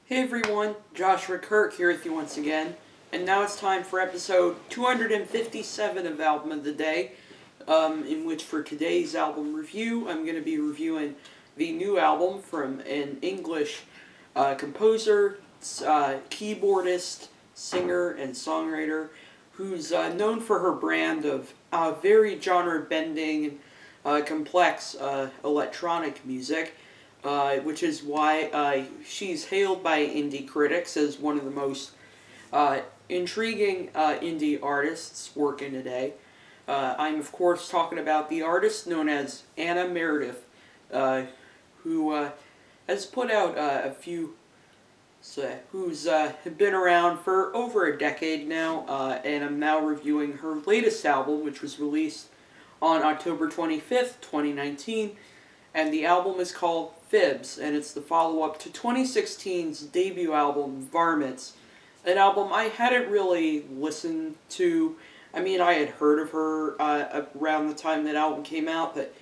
Hey everyone, Joshua Kirk here with you once again, and now it's time for episode 257 of Album of the Day, in which for today's album review, I'm going to be reviewing the new album from an English composer, keyboardist, singer, and songwriter who's known for her brand of very genre-bending, complex electronic music. Which is why she's hailed by indie critics as one of the most intriguing indie artists working today. I'm of course talking about the artist known as Anna Meredith, who has put out a few, who's been around for over a decade now, and I'm now reviewing her latest album, which was released on October 25th, 2019. And the album is called FIBS, and it's the follow-up to 2016's debut album, Varmints, an album I hadn't really listened to. I mean, I had heard of her around the time that album came out, but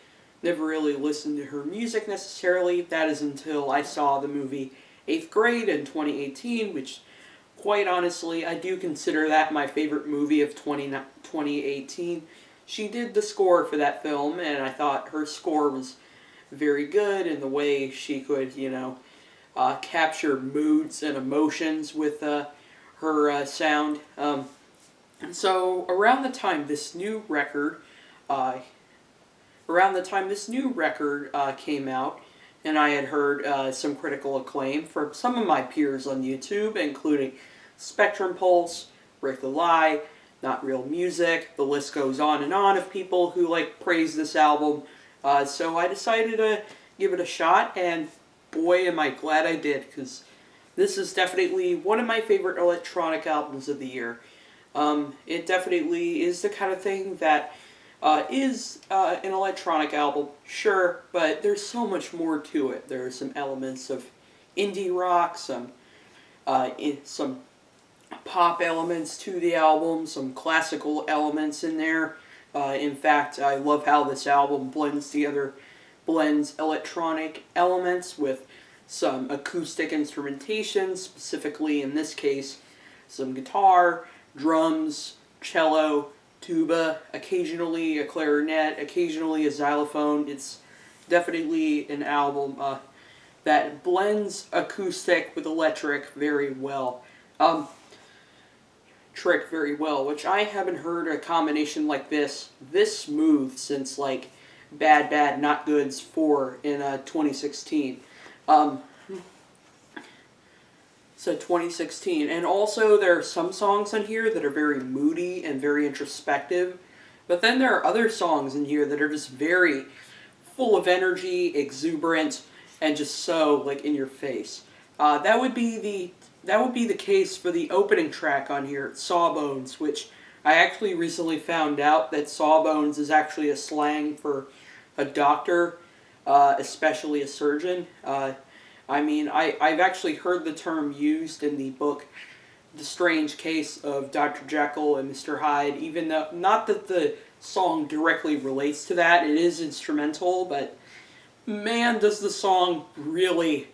never really listened to her music necessarily. That is until I saw the movie 8th Grade in 2018, which, quite honestly, I do consider that my favorite movie of 2018. She did the score for that film, and I thought her score was very good in the way she could, capture moods and emotions with her sound. So around the time this new record came out, and I had heard some critical acclaim from some of my peers on YouTube, including Spectrum Pulse, Rick the Lie, Not Real Music. The list goes on and on of people who praise this album. So I decided to give it a shot, and boy am I glad I did, because this is definitely one of my favorite electronic albums of the year. It definitely is the kind of thing that is an electronic album, sure, but there's so much more to it. There are some elements of indie rock, some pop elements to the album, some classical elements in there. In fact, I love how this album blends electronic elements with some acoustic instrumentation, specifically in this case, some guitar, drums, cello, tuba, occasionally a clarinet, occasionally a xylophone. It's definitely an album that blends acoustic with electric very well. Which I haven't heard a combination like this smooth since Bad Bad Not Good's 4 in 2016. So 2016, and also there are some songs on here that are very moody and very introspective, but then there are other songs in here that are just very full of energy, exuberant, and just so in your face. That would be the case for the opening track on here, Sawbones, which I actually recently found out that Sawbones is actually a slang for a doctor, especially a surgeon. I've actually heard the term used in the book The Strange Case of Dr. Jekyll and Mr. Hyde, even though, not that the song directly relates to that, it is instrumental, but man, does the song really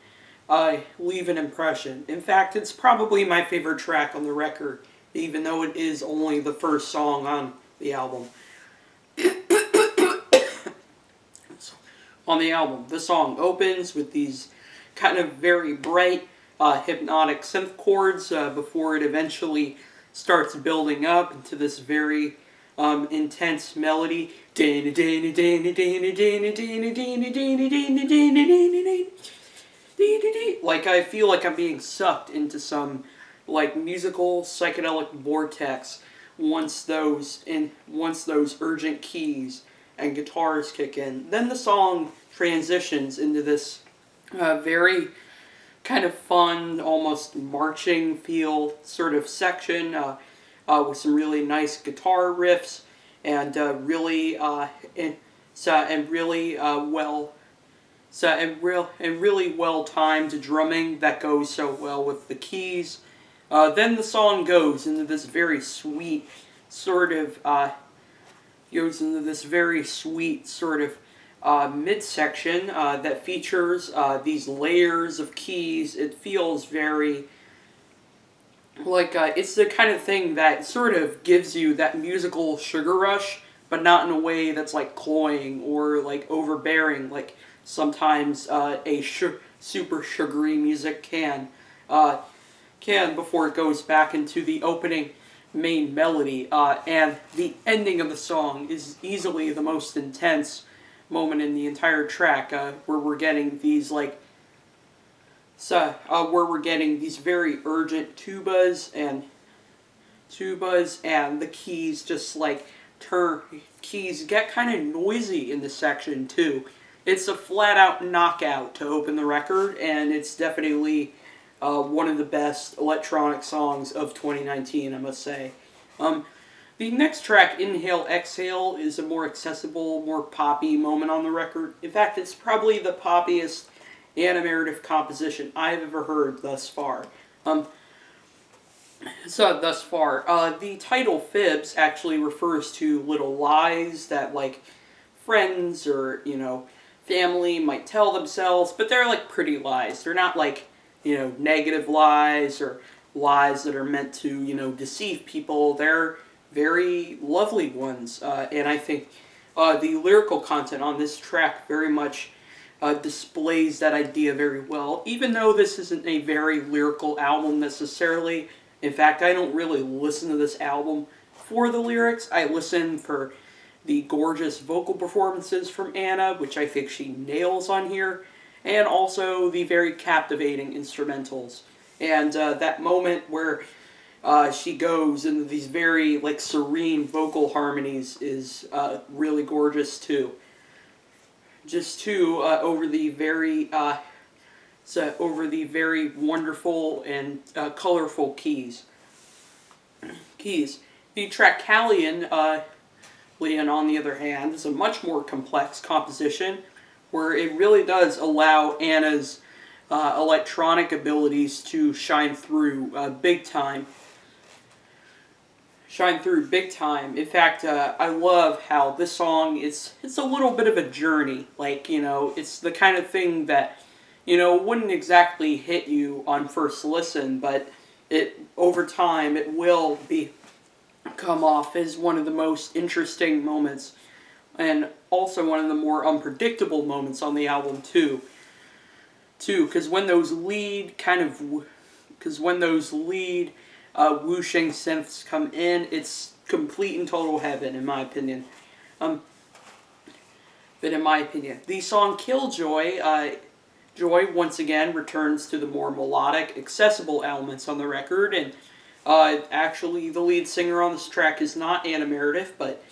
leave an impression. In fact, it's probably my favorite track on the record, even though it is only the first song on the album. On the album, the song opens with these kind of very bright, hypnotic synth chords before it eventually starts building up into this very intense melody. I feel like I'm being sucked into some musical psychedelic vortex once those urgent keys and guitars kick in. Then the song transitions into this very kind of fun, almost marching feel sort of section with some really nice guitar riffs and really well timed drumming that goes so well with the keys. Then the song goes into this very sweet sort of midsection that features these layers of keys. It feels very like it's the kind of thing that sort of gives you that musical sugar rush, but not in a way that's like cloying or like overbearing, like sometimes super sugary music can before it goes back into the opening main melody. And the ending of the song is easily the most intense moment in the entire track, where we're getting these where we're getting these very urgent tubas and the keys just like keys get kind of noisy in this section too. It's a flat out knockout to open the record, and it's definitely one of the best electronic songs of 2019, I must say. The next track, Inhale Exhale, is a more accessible, more poppy moment on the record. In fact, it's probably the poppiest Anna Meredith composition I've ever heard thus far. The title FIBS actually refers to little lies that like friends or family might tell themselves, but they're like pretty lies. They're not like negative lies or lies that are meant to deceive people. They're very lovely ones, and I think the lyrical content on this track very much displays that idea very well, even though this isn't a very lyrical album necessarily. In fact, I don't really listen to this album for the lyrics. I listen for the gorgeous vocal performances from Anna, which I think she nails on here, and also the very captivating instrumentals. And that moment where she goes into these very serene vocal harmonies is really gorgeous too. Over the very wonderful and colorful keys. The track Kalian, on the other hand, is a much more complex composition where it really does allow Anna's electronic abilities to shine through big time. In fact, I love how this song it's a little bit of a journey. It's the kind of thing that wouldn't exactly hit you on first listen, but over time it will come off as one of the most interesting moments, and also one of the more unpredictable moments on the album too. Because when those lead whooshing synths come in, it's complete and total heaven, in my opinion. The song Killjoy, Joy once again returns to the more melodic, accessible elements on the record, and actually the lead singer on this track is not Anna Meredith, but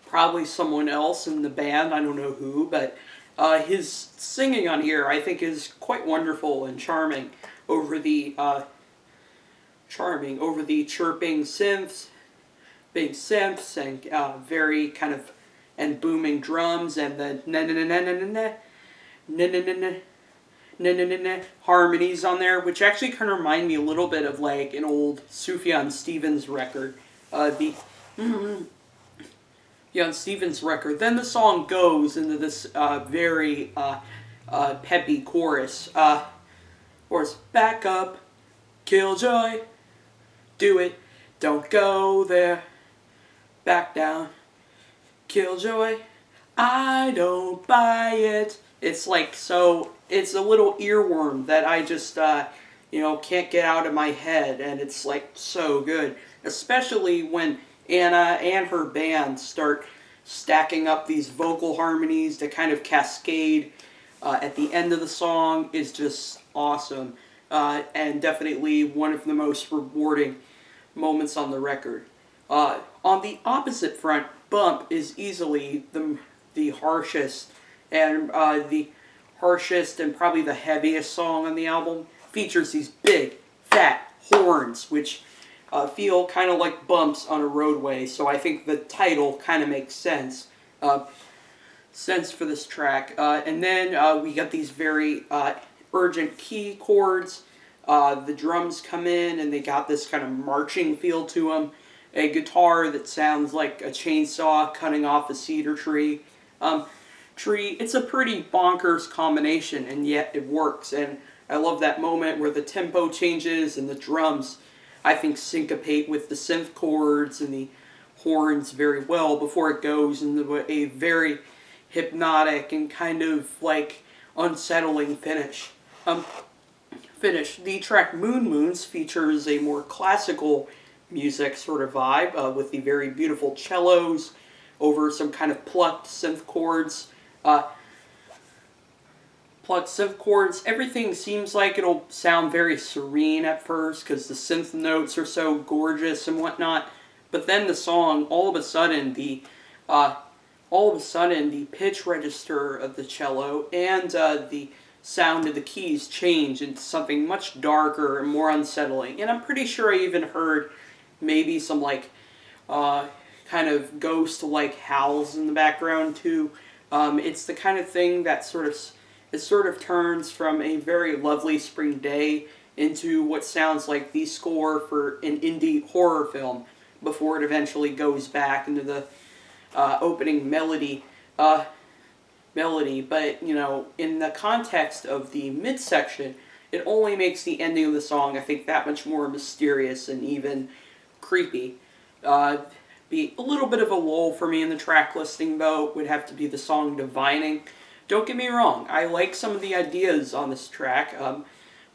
probably someone else in the band. I don't know who, but his singing on here I think is quite wonderful and charming over the chirping synths, big synths, and very kind of and booming drums, and the na na na na na na na na na na na na na harmonies on there, which actually kind of remind me a little bit of like an old Sufjan Stevens record. On Stevens record. Then the song goes into this very peppy chorus. Back up, Killjoy, do it, don't go there, back down, Killjoy, I don't buy it. It's it's a little earworm that I just, can't get out of my head, and it's so good. Especially when Anna and her band start stacking up these vocal harmonies to kind of cascade at the end of the song is just awesome. And definitely one of the most rewarding moments on the record. On the opposite front, Bump is easily the harshest and probably the heaviest song on the album. Features these big, fat horns, which feel kind of like bumps on a roadway, so I think the title kind of makes sense for this track. And then we got these very urgent key chords. The drums come in, and they got this kind of marching feel to them. A guitar that sounds like a chainsaw cutting off a cedar tree. tree. It's a pretty bonkers combination, and yet it works. And I love that moment where the tempo changes and the drums, I think, syncopate with the synth chords and the horns very well before it goes into a very hypnotic and kind of like unsettling finish. The track Moonmoons features a more classical music sort of vibe with the very beautiful cellos over some kind of plucked synth chords. Everything seems like it'll sound very serene at first because the synth notes are so gorgeous and whatnot. But then the song, all of a sudden, the pitch register of the cello and the sound of the keys change into something much darker and more unsettling. And I'm pretty sure I even heard maybe some like kind of ghost-like howls in the background too. It's the kind of thing that sort of turns from a very lovely spring day into what sounds like the score for an indie horror film before it eventually goes back into the opening melody. But, you know, in the context of the midsection, it only makes the ending of the song, I think, that much more mysterious and even creepy. Be a little bit of a lull for me in the track listing, though, would have to be the song Divining. Don't get me wrong, I like some of the ideas on this track.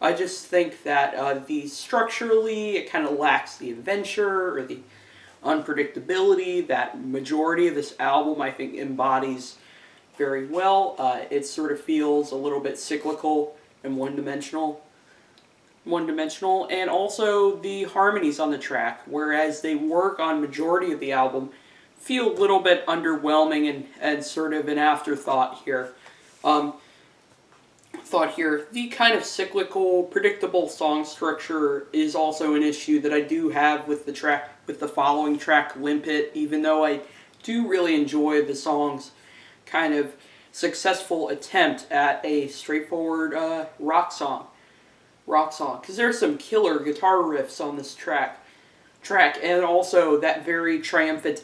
I just think that structurally, it kind of lacks the adventure or the unpredictability that majority of this album, I think, embodies very well. It sort of feels a little bit cyclical and one-dimensional, and also the harmonies on the track, whereas they work on majority of the album, feel a little bit underwhelming and sort of an afterthought here. The kind of cyclical, predictable song structure is also an issue that I do have with the following track, Limpet, even though I do really enjoy the song's kind of successful attempt at a straightforward rock song, because there's some killer guitar riffs on this track, and also that very triumphant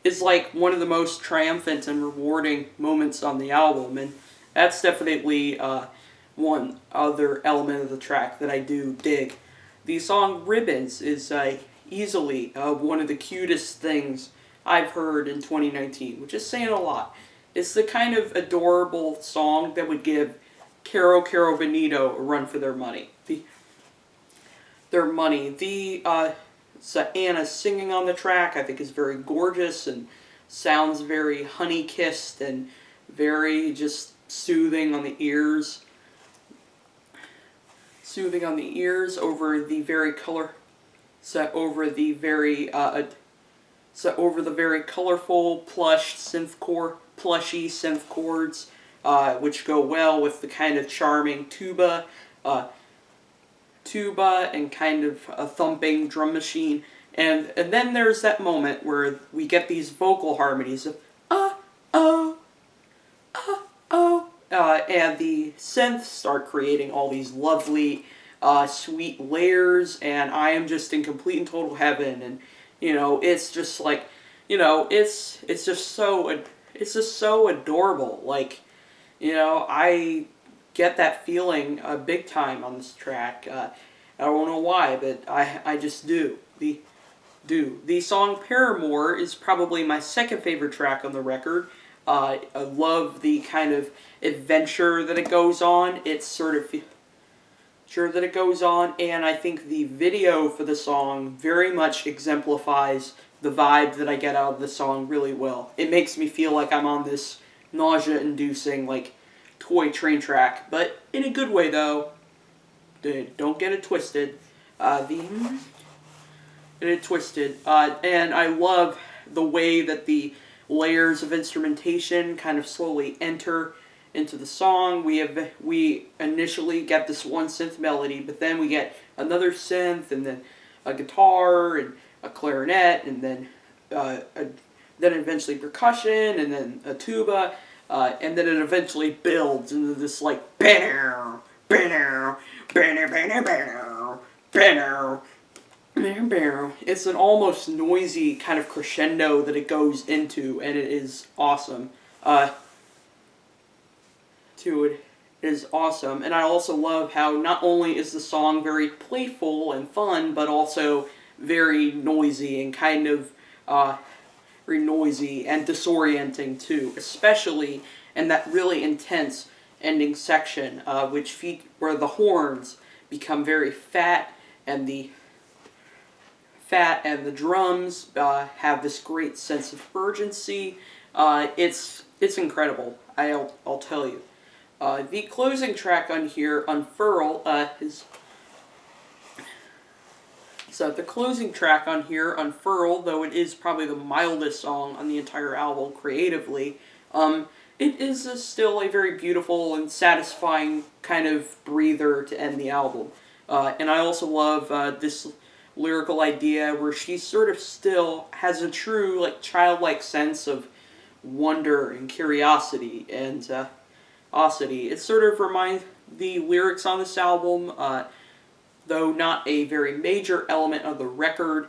is like one of the most triumphant and rewarding moments on the album, and that's definitely one other element of the track that I do dig. The song Ribbons is easily one of the cutest things I've heard in 2019, which is saying a lot. It's the kind of adorable song that would give Caro Bonito a run for their money. Anna singing on the track, I think, is very gorgeous and sounds very honey-kissed and very just soothing on the ears. Over the very colorful plushy synth chords, which go well with the kind of charming tuba and kind of a thumping drum machine, and then there's that moment where we get these vocal harmonies of and the synths start creating all these lovely sweet layers, and I am just in complete and total heaven. And you know, it's just like, you know, it's just so adorable. Like, you know, I get that feeling big time on this track. I don't know why, but I just do. The song Paramour is probably my second favorite track on the record. I love the kind of adventure that it goes on. And I think the video for the song very much exemplifies the vibe that I get out of the song really well. It makes me feel like I'm on this nausea-inducing, like, toy train track, but in a good way, though. Don't get it twisted. And I love the way that the layers of instrumentation kind of slowly enter into the song. We initially get this one synth melody, but then we get another synth, and then a guitar, and a clarinet, and then eventually percussion, and then a tuba, and then it eventually builds into this like banner, banner, banner, banner, banner, It's an almost noisy kind of crescendo that it goes into, and it is awesome. It is awesome, and I also love how not only is the song very playful and fun, but also very noisy and kind of very noisy and disorienting too, especially in that really intense ending section, where the horns become very fat and the drums have this great sense of urgency. It's incredible. I'll tell you. The closing track on here, Unfurl, the closing track on here, Unfurl, though it is probably the mildest song on the entire album creatively, it is still a very beautiful and satisfying kind of breather to end the album. And I also love this lyrical idea where she sort of still has a true, like, childlike sense of wonder and curiosity and osity. It sort of reminds the lyrics on this album, though not a very major element of the record,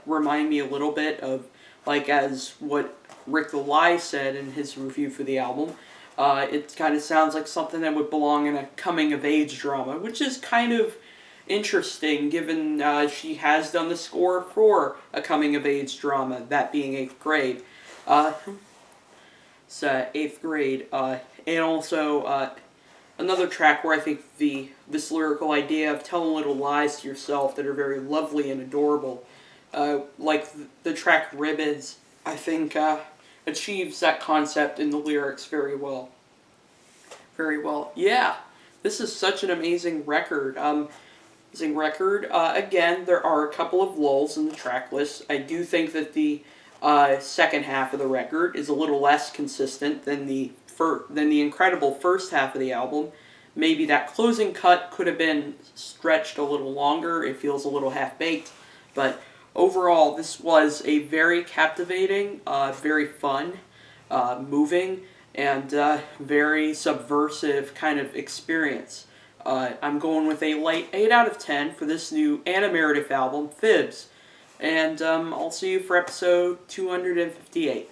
remind me a little bit of, like, as what Rick the Lie said in his review for the album. It kind of sounds like something that would belong in a coming-of-age drama, which is kind of interesting given she has done the score for a coming-of-age drama, that being 8th grade. It's 8th grade, and also another track where I think this lyrical idea of telling little lies to yourself that are very lovely and adorable, like the track Ribbons, I think achieves that concept in the lyrics very well. Very well. Yeah, this is such an amazing record. Again, there are a couple of lulls in the track list. I do think that the second half of the record is a little less consistent than the incredible first half of the album. Maybe that closing cut could have been stretched a little longer. It feels a little half-baked. But overall, this was a very captivating, very fun, moving, and very subversive kind of experience. I'm going with a light 8 out of 10 for this new Anna Meredith album, FIBS. And I'll see you for episode 258.